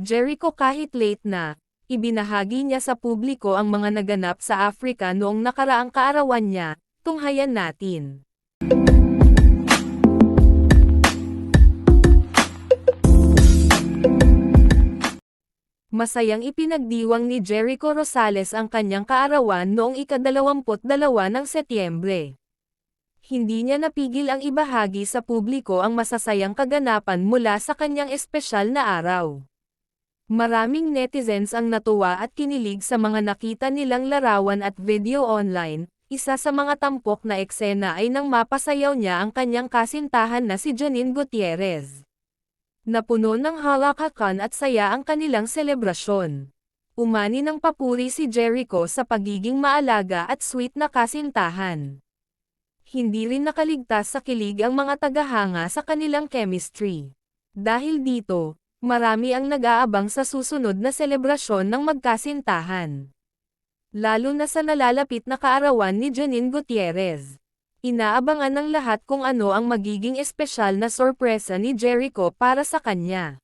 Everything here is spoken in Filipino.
Jericho kahit late na, ibinahagi niya sa publiko ang mga naganap sa Africa noong nakaraang kaarawan niya, tunghayan natin. Masayang ipinagdiwang ni Jericho Rosales ang kanyang kaarawan noong ika-22 ng Setyembre. Hindi niya napigil ang ibahagi sa publiko ang masasayang kaganapan mula sa kanyang espesyal na araw. Maraming netizens ang natuwa at kinilig sa mga nakita nilang larawan at video online. Isa sa mga tampok na eksena ay nang mapasayaw niya ang kanyang kasintahan na si Janine Gutierrez. Napuno ng halakakan at saya ang kanilang selebrasyon. Umani ng papuri si Jericho sa pagiging maalaga at sweet na kasintahan. Hindi rin nakaligtas sa kilig ang mga tagahanga sa kanilang chemistry. Dahil dito, marami ang nag-aabang sa susunod na selebrasyon ng magkasintahan. Lalo na sa nalalapit na kaarawan ni Janine Gutierrez. Inaabangan ng lahat kung ano ang magiging espesyal na sorpresa ni Jericho para sa kanya.